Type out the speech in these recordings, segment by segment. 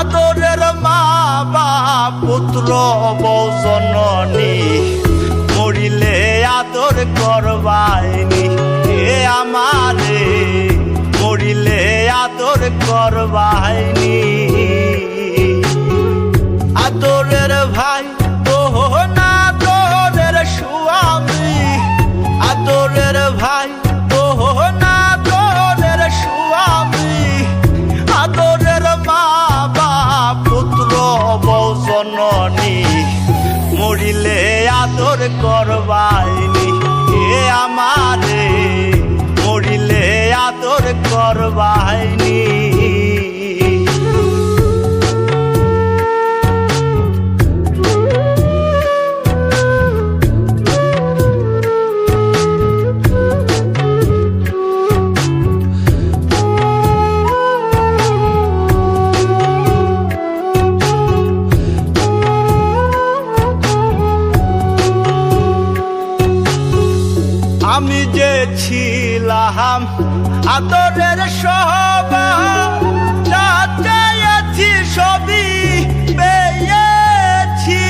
আদরের মা বাপ পুত্র বউ জননী মরিলে আদর করবাইনি এ আমারে মরিলে আদর করবাইনি আদরের ভাই না তোরের স্বামী আদরের ভাই না তোরের স্বামী আদরের মা বাপ পুত্র বউ জননী মরিলে আদর করবাইনি এ আমারে মরিলে আদর করবাইনি আমি যে ছিলাম আদরের সবার যা চেয়েছি সবই পেয়েছি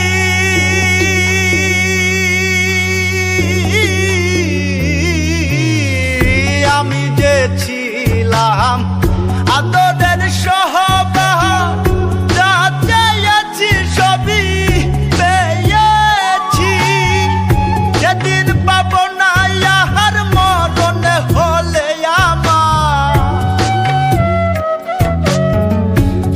আমি যে ছিলাম আদরের সবার যা চেয়েছি সবই পেয়েছি যেদিন পাবো না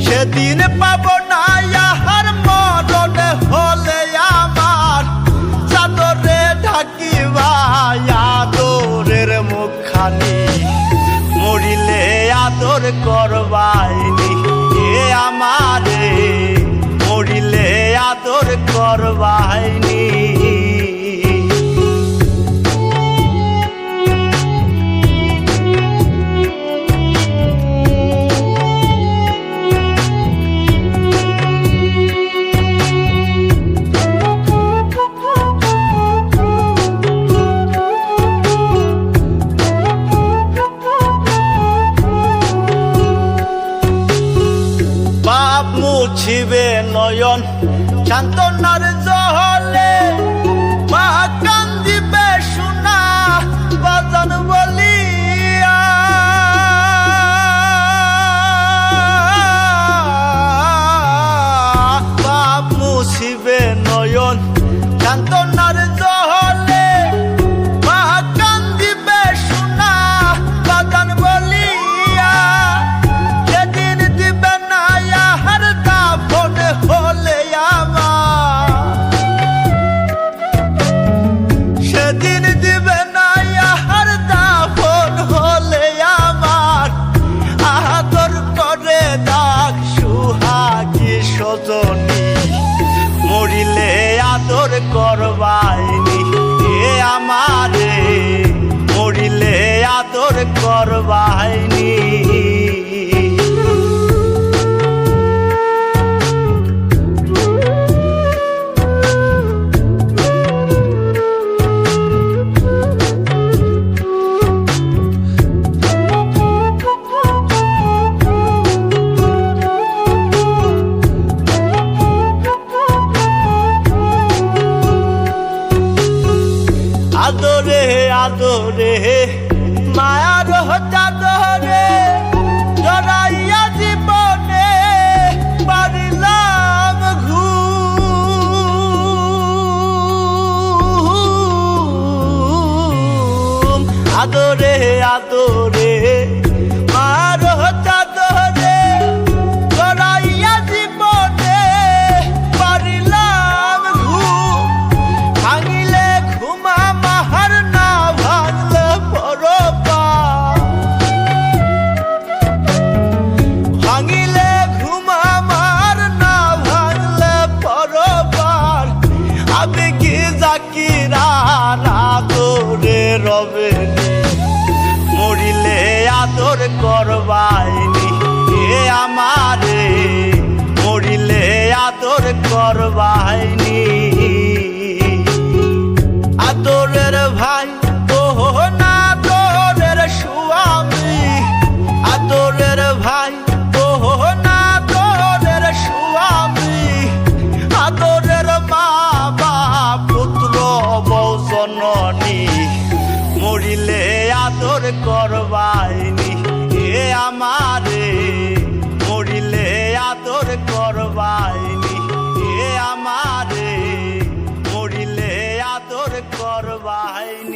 সেদিন পাব না ইহার মরণ হলে আমার চাদরে ঢাকিবা আদরের মুখখানি মরিলে আদর করবাইনি এ আমারে মরিলে আদর করবাইনি পাপ মুছিবে নয়ন সান্ত্বনার জলে মা কান্দিবে সোনা বাজান বলিয়া পাপ মুছিবে নয়ন সান্ত্বনার জলে মা কান্দিবে সোনা বাজান বলিয়া যেদিন দিবে না হলে আমার সেদিন দিবে না ইহার দাফন হলে আমার আদর করে ডাক সুহাগী সজনী মরিলে আদর করবাইনি এ আমারে মরিলে আদর করবাইনি আদরে আদরে মায়ার চাদরে জড়াইয়া জীবনে পারিলাম ঘুম আদরে আদরে মায়ার চাদরে জড়াইয়া জীবনে পারিলাম ঘুম ভাঙিলে ঘুমা মাহার না ভাঙলে পরপা ভাঙিলে ঘুমা মার না ভাঙলে পরপার আমি কি জাকিরা আদরে রবে মরিলে ঝড় বাহিনী